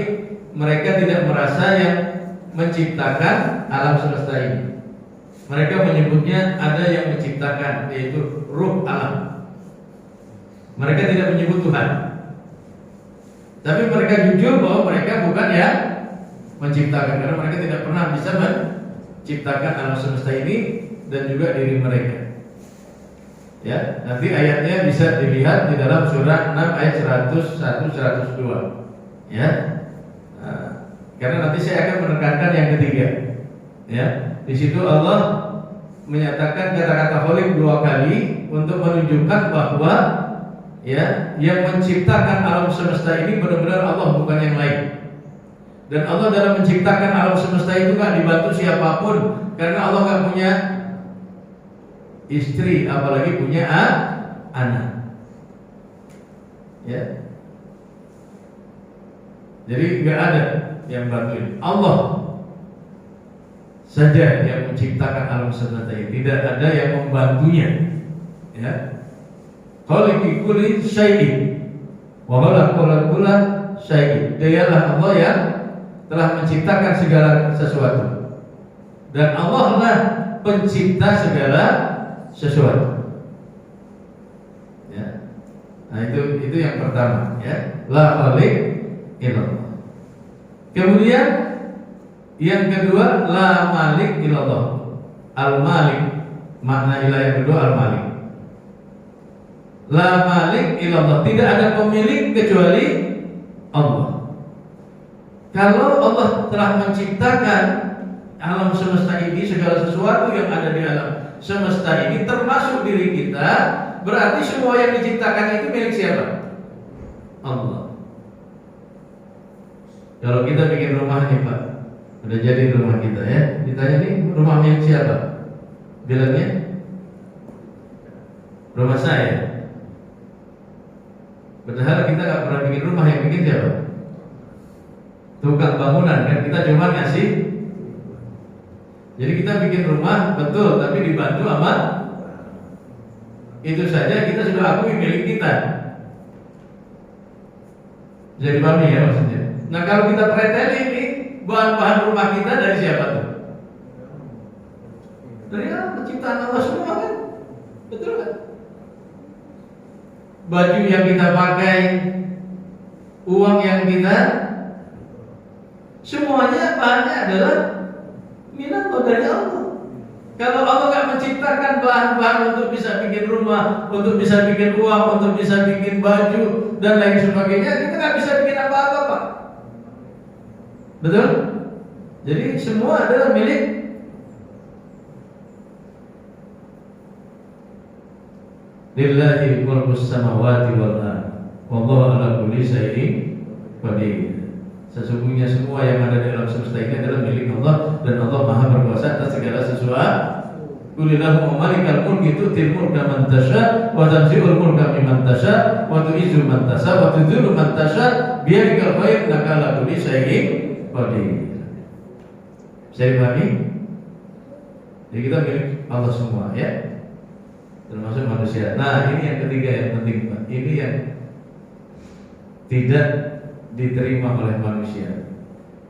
mereka tidak merasa yang menciptakan alam semesta ini. Mereka menyebutnya ada yang menciptakan, yaitu ruh alam. Mereka tidak menyebut Tuhan, tapi mereka jujur bahwa mereka bukan yang menciptakan, karena mereka tidak pernah bisa menciptakan alam semesta ini dan juga diri mereka. Ya, nanti ayatnya bisa dilihat di dalam surah 6 ayat 101 102. Ya. Nah, karena nanti saya akan menekankan yang ketiga. Ya, di situ Allah menyatakan kata-kata khaliq 2 kali untuk menunjukkan bahwa ya, yang menciptakan alam semesta ini benar-benar Allah, bukan yang lain. Dan Allah dalam menciptakan alam semesta itu gak dibantu siapapun, karena Allah gak punya istri, apalagi punya anak. Ya. Jadi nggak ada yang bantuin. Allah saja yang menciptakan alam semesta ini, tidak ada yang membantunya. Ya. Khaliqi kulli syai'in wa khalaqa kulla syai'in. Dialah Allah yang telah menciptakan segala sesuatu, dan Allah lah pencipta segala sesuatu. Ya. Nah, itu yang pertama, ya. La khaliq illallah. Kemudian yang kedua, la malik illallah. Al malik, makna ilah yang kedua al malik. La malik illallah, tidak ada pemilik kecuali Allah. Kalau Allah telah menciptakan alam semesta ini, segala sesuatu yang ada di alam semesta ini termasuk diri kita, berarti semua yang diciptakan itu milik siapa? Allah. Kalau kita bikin rumah nih Pak, udah jadi rumah kita ya, ditanya nih rumah milik siapa? Bilangnya rumah saya. Padahal kita gak pernah bikin rumah, yang bikin siapa? Tukang bangunan kan, kita cuma ngasih. Jadi kita bikin rumah betul, tapi dibantu sama itu saja kita sudah akui milik kita. Jadi dipahami ya maksudnya. Nah kalau kita preteli ini bahan-bahan rumah kita dari siapa tuh? Dari Allah, penciptaan Allah semua kan? Betul kan? Baju yang kita pakai, uang yang kita, semuanya bahannya adalah milik dari Allah. Kalau Allah gak menciptakan bahan-bahan untuk bisa bikin rumah, untuk bisa bikin uang, untuk bisa bikin baju dan lain sebagainya, kita gak bisa bikin apa-apa Pak. Betul? Jadi semua adalah milik Lillahi mulkus samawati wal ardh wallahu ala kulli syai'in qadir. Sesungguhnya semua yang ada di alam semesta ini adalah milik Allah, dan Allah Maha berkuasa atas segala sesuatu. Qulillahu malikal mulki tu'til mulka man tasha wa tanzi'ul mulka mimman tasha wa tu'izzu man tasha wa tudhillu man tasha biyadikal khair innaka ala kulli syai'in qadir. Bisa dipahami? Jadi kita milik Allah semua ya, termasuk manusia. Nah ini yang ketiga yang penting Pak. Ini yang tidak diterima oleh manusia.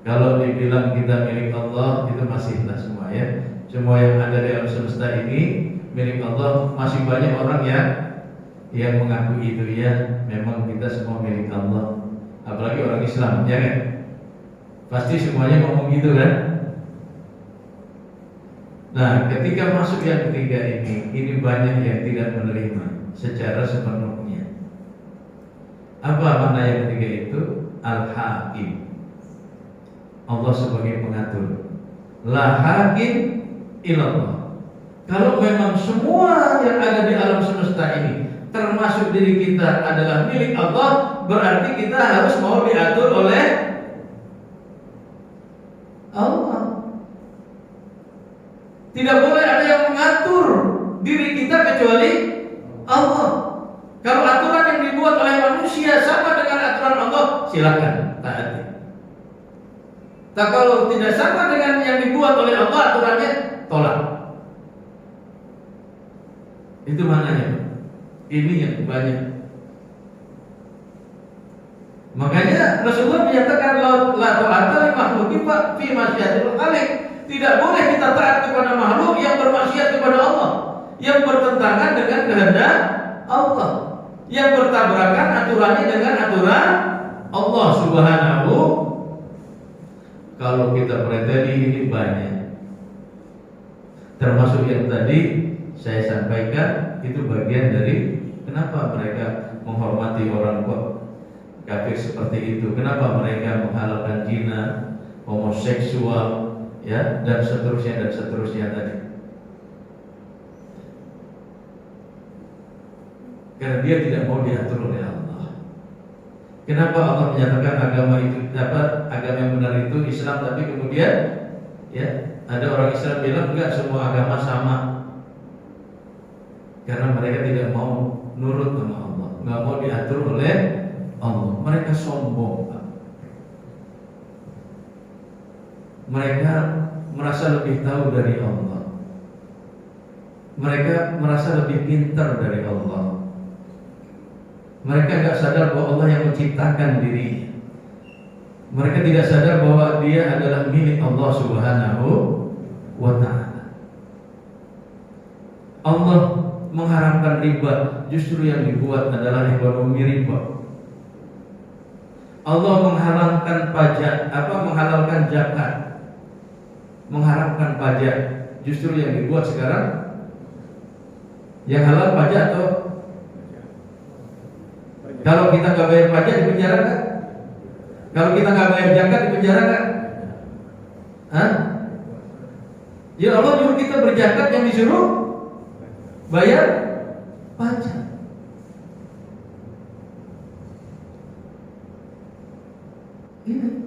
Kalau dibilang kita milik Allah, itu masihlah semua ya. Semua yang ada di alam semesta ini milik Allah. Masih banyak orang yang mengaku itu ya, memang kita semua milik Allah. Apalagi orang Islam, ya kan? Pasti semuanya ngomong gitu kan? Nah, ketika masuk yang ketiga ini banyak yang tidak menerima secara sepenuhnya. Apa makna yang ketiga itu? Al-Hakim, Allah sebagai pengatur. La hakim ilallah. Kalau memang semua yang ada di alam semesta ini, termasuk diri kita, adalah milik Allah, berarti kita harus mau diatur oleh Allah. Tidak boleh ada yang mengatur diri kita kecuali Allah. Kalau aturan yang dibuat oleh manusia sama dengan aturan Allah, silakan taati. Tak kalau tidak sama dengan yang dibuat oleh Allah, aturannya tolak. Itu maknanya. Ini yang banyak Makanya Rasulullah menyatakan la ta'ata li makhluqin fi masyiatil khaliq. Tidak boleh kita taat kepada makhluk yang bermaksiat kepada Allah, yang bertentangan dengan kehendak Allah, yang bertabrakan aturannya dengan aturan Allah Subhanahu. Kalau kita preteli ini banyak, termasuk yang tadi saya sampaikan, itu bagian dari kenapa mereka menghormati orang kafir seperti itu, kenapa mereka menghalalkan zina, homoseksual, ya, dan seterusnya tadi. Karena dia tidak mau diatur oleh Allah. Kenapa Allah menyatakan agama itu agama yang benar itu Islam, tapi kemudian ya ada orang Islam bilang enggak, semua agama sama. Karena mereka tidak mau nurut sama Allah, enggak mau diatur oleh Allah. Mereka sombong. Mereka merasa lebih tahu dari Allah. Mereka merasa lebih pintar dari Allah. Mereka tidak sadar bahwa Allah yang menciptakan diri. Mereka tidak sadar bahwa dia adalah milik Allah Subhanahu wa ta'ala. Allah mengharamkan riba, justru yang dibuat adalah ekonomi riba. Allah menghalalkan pajak, menghalalkan zakat, mengharamkan pajak, justru yang dibuat sekarang yang halal pajak. Atau kalau kita nggak bayar pajak di penjara kan? Kalau kita nggak bayar zakat di penjara kan? Hah? Ya Allah nyuruh kita berzakat, yang disuruh bayar pajak. Ini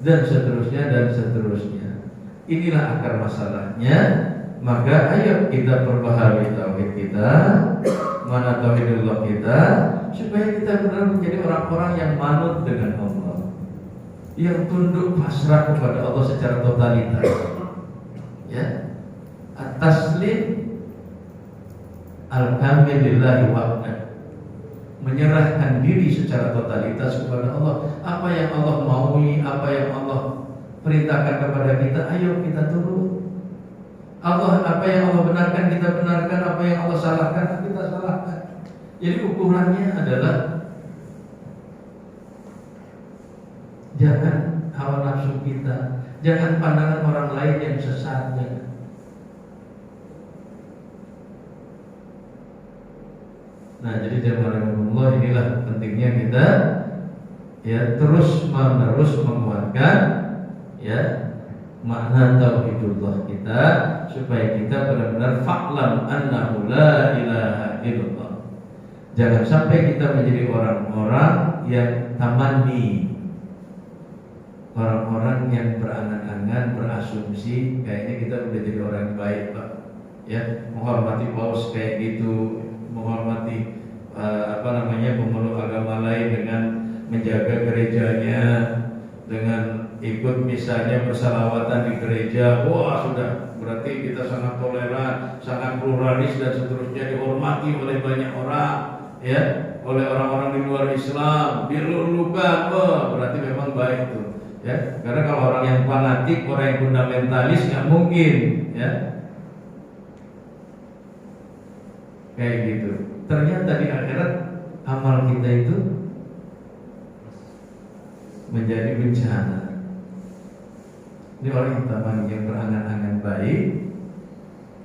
dan seterusnya. Inilah akar masalahnya. Maka ayo kita perbaharui tauhid kita, mana tauhidullah kita, supaya kita benar menjadi orang-orang yang manut dengan Allah, yang tunduk pasrah kepada Allah secara totalitas. Ya, at-taslim al-kamil lillahi wahdah, menyerahkan diri secara totalitas kepada Allah. Apa yang Allah maui, apa yang Allah perintahkan kepada kita, ayo kita turut. Allah, apa yang Allah benarkan kita benarkan, apa yang Allah salahkan kita salahkan. Jadi ukurannya adalah jangan hawa nafsu kita, jangan pandangan orang lain yang sesat. Nah, jadi jamaah Allah, inilah pentingnya kita ya terus menerus menguatkan ya makna tauhidullah kita, supaya kita benar-benar fa'lam annahu la ilaha illallah. Jangan sampai kita menjadi orang-orang yang tamanni, orang-orang yang berangan-angan, berasumsi kayaknya kita udah jadi orang yang baik, Pak. Ya, menghormati paus kayak gitu, menghormati memeluk agama lain dengan menjaga gerejanya, dengan ikut misalnya bersalawatan di gereja. Wah, sudah berarti kita sangat toleran, sangat pluralis dan seterusnya, dihormati oleh banyak orang, ya, oleh orang-orang di luar Islam, dilulukan. Wah, berarti memang baik itu, ya. Karena kalau orang yang fanatik, orang yang fundamentalis nggak mungkin, ya, kayak gitu. Ternyata di akhirat amal kita itu menjadi bencana. Ini orang yang taman, yang berangan-angan baik,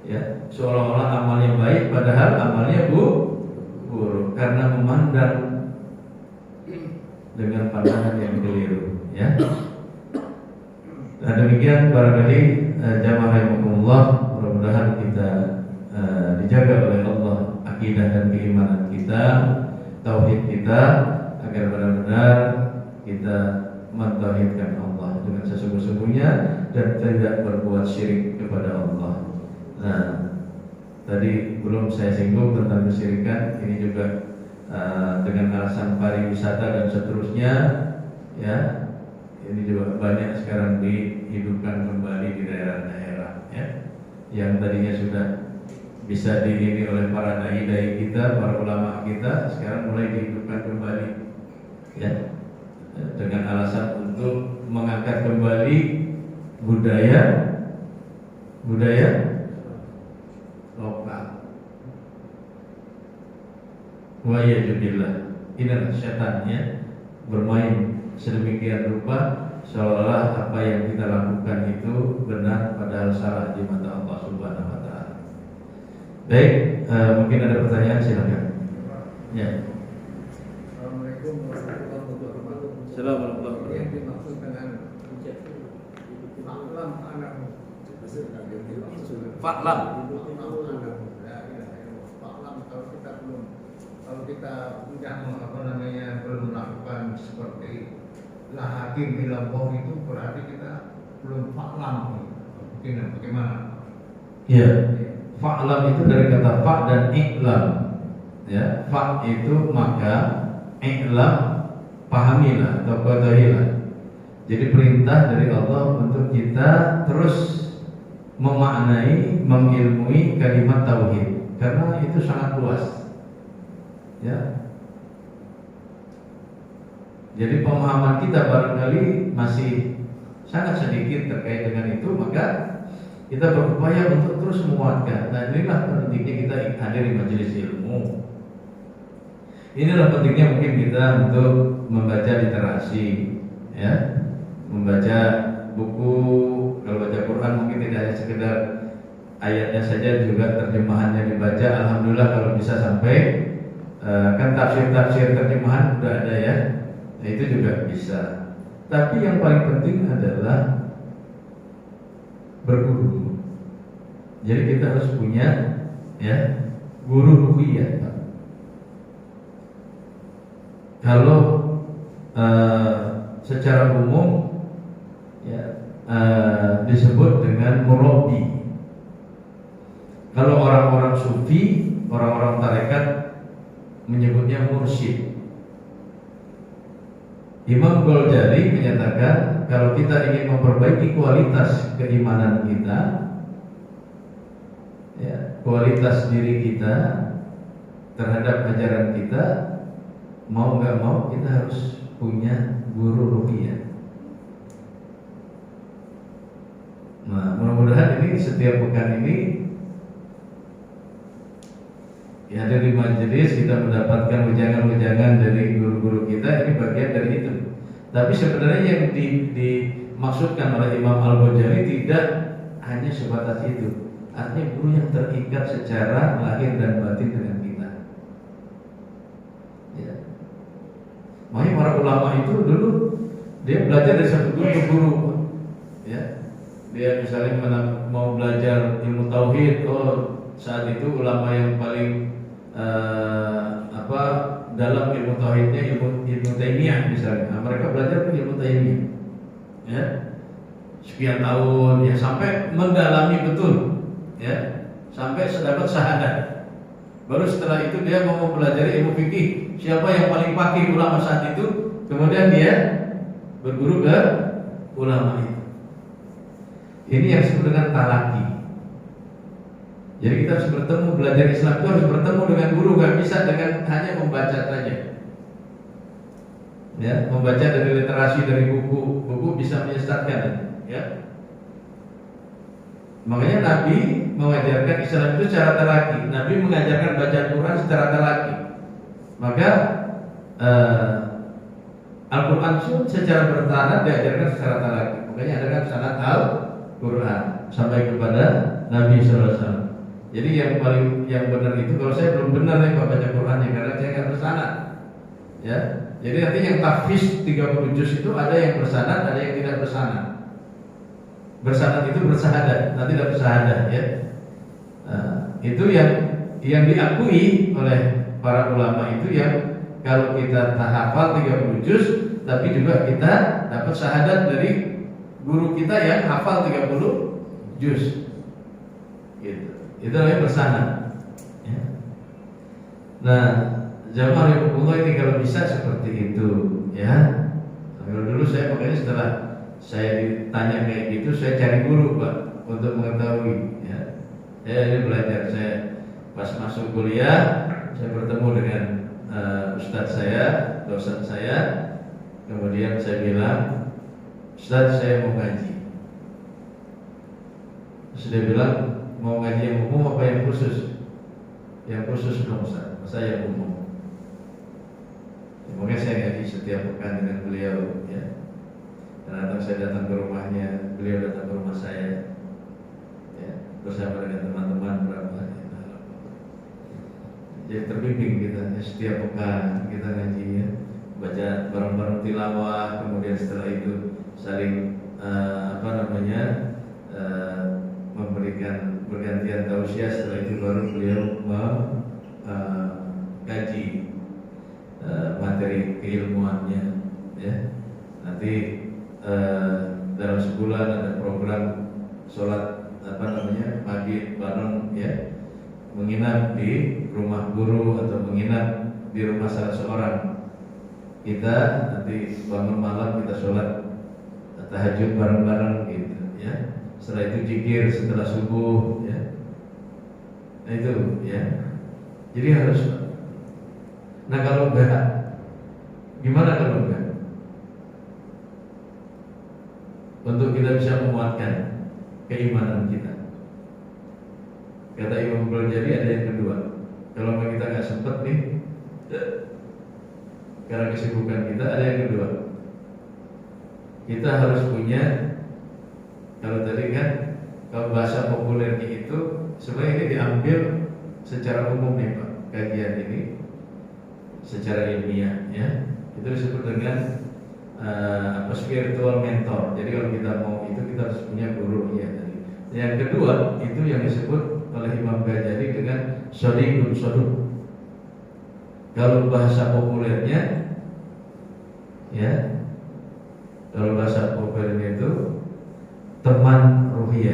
ya, seolah-olah amalnya baik, padahal amalnya buruk karena memandang dengan pandangan yang keliru, ya. Nah, demikian barangkali jamaah rahimakumullah, mudah-mudahan kita dijaga oleh Allah akidah dan keimanan kita, tauhid kita, agar benar-benar kita mentauhidkan Allah dengan sesungguh-sungguhnya dan tidak berbuat syirik kepada Allah. Nah, tadi belum saya singgung tentang kesyirikan. Ini juga dengan alasan pariwisata dan seterusnya, ya. Ini juga banyak sekarang dihidupkan kembali di daerah-daerah, ya. yang tadinya sudah bisa diini oleh para dai-dai kita, para ulama kita, sekarang mulai dihidupkan kembali, ya, dengan alasan untuk mengangkat kembali budaya lokal. Wa yajubillah, inilah setannya bermain sedemikian rupa seolah apa yang kita lakukan itu benar padahal salah di mata Allah Subhanahu wa taala. Baik, mungkin ada pertanyaan, silakan. Ya. Assalamualaikum warahmatullahi wabarakatuh. Assalamualaikum. Yang dimaksud dengan faklam anakmu. Faklam. Faklam kalau kita tidak belum melakukan seperti la hakim ilallah itu berarti kita belum faklam. Mungkin bagaimana? Ya. Fa'lam itu dari kata fa' dan i'lam. Ya, fa' itu maka, i'lam pahamilah atau ketahuilah. Jadi perintah dari Allah untuk kita terus memaknai, mengilmui kalimat tauhid, karena itu sangat luas. Ya. Jadi pemahaman kita barangkali masih sangat sedikit terkait dengan itu, maka kita berupaya untuk terus menguatkan. Nah, inilah pentingnya kita hadir di majelis ilmu. Inilah pentingnya mungkin kita untuk membaca literasi, ya, membaca buku. Kalau baca Quran mungkin tidak hanya sekedar ayatnya saja, juga terjemahannya dibaca. Alhamdulillah kalau bisa sampai kan tafsir terjemahan sudah ada, ya. Nah, itu juga bisa. Tapi yang paling penting adalah berguru. Jadi kita harus punya, ya, guru ruhiyah. Kalau secara umum, ya, disebut dengan murabbi. Kalau orang-orang sufi, orang-orang tarekat menyebutnya mursyid. Imam Ghazali menyatakan kalau kita ingin memperbaiki kualitas keimanan kita, ya, kualitas diri kita terhadap ajaran kita, mau nggak mau kita harus punya guru ruhiyah. Nah, mudah-mudahan ini setiap pekan ini ya, ada di majelis kita mendapatkan wejangan-wejangan dari guru-guru kita. Ini bagian dari itu. Tapi sebenarnya yang dimaksudkan oleh Imam Al-Ghazali tidak hanya sebatas itu. Artinya guru yang terikat secara lahir dan batin dengan kita. Ya. Makanya para ulama itu dulu dia belajar dari satu guru ke guru. Ya. Dia misalnya mau belajar ilmu tauhid, saat itu ulama yang paling dalam ilmu tauhidnya ilmu Taimiyah misalnya. Nah, mereka belajar ilmu Taimiyah, ya, sekian tahun, ya, sampai mendalami betul, ya, sampai dapat syahadat. Baru setelah itu dia mau mempelajari ilmu fikih. Siapa yang paling fakih ulama saat itu, kemudian dia berguru ke ulama itu. Ini yang disebut dengan talaki. Jadi kita harus bertemu, belajar Islam itu harus bertemu dengan guru, gak bisa dengan hanya membaca saja. Ya, membaca dari literasi, dari buku bisa menyesatkan, ya. Makanya Nabi mengajarkan Islam itu secara talaki. Nabi mengajarkan baca Quran secara talaki. Maka Al-Quran secara bertanah diajarkan secara talaki. Makanya ada kan sanad Al-Quran sampai kepada Nabi SAW. Jadi yang benar itu, kalau saya belum benar nih baca Qurannya karena saya nggak bersanad, ya. Jadi nanti yang tahfiz 30 juz itu ada yang bersanad, ada yang tidak bersanad. Bersanad itu bersahadat, nanti tidak bersahadat, ya. Itu yang diakui oleh para ulama itu, yang kalau kita hafal 30 juz, tapi juga kita dapat syahadat dari guru kita yang hafal 30 juz. Gitu. Itu namanya bersanad, ya. Nah, jamaah rahimahullah ini kalau bisa seperti itu, ya. Kalau dulu saya makanya setelah saya ditanya kayak gitu, saya cari guru, Pak, untuk mengetahui, ya. Saya ini belajar. Saya pas masuk kuliah, saya bertemu dengan ustadz saya, dosen saya. Kemudian saya bilang, Ustadz, saya mau ngaji. Terus dia bilang, mau ngaji yang umum apa yang khusus? Yang khusus dong Ustadz, saya yang umum. Makanya saya ngaji setiap pekan dengan beliau, ya. Kadang saya datang ke rumahnya, beliau datang ke rumah saya, ya, bersama dengan teman-teman berapa. Jadi terbimbing kita, ya, setiap pekan kita ngaji, ya, baca bareng-bareng tilawah, kemudian setelah itu saling memberikan pergantian tausiah. Setelah itu baru beliau mengkaji materi keilmuannya, ya. Nanti dalam sebulan ada program sholat pagi bareng, ya, menginap di rumah guru atau menginap di rumah salah seorang kita. Nanti bangun malam kita sholat tahajud bareng-bareng gitu, ya. Setelah itu zikir setelah subuh, ya. Nah itu, ya. Jadi harus. Nah kalau enggak, gimana kalau enggak? Untuk kita bisa menguatkan keimanan kita. Kata Imam Ghazali ada yang kedua. Kalau kita nggak sempat nih, karena kesibukan kita, ada yang kedua. Kita harus punya, kalau tadi kan, kalau bahasa populernya itu sebenarnya ini diambil secara umum nih Pak, kajian ini secara ilmiah, ya. Itu disebut dengan spiritual mentor. Jadi kalau kita mau itu kita harus punya guru, ya. Yang kedua itu yang disebut oleh Imam Ghazali dengan sadiqun saduq. Kalau bahasa populernya, ya, kalau bahasa populernya itu teman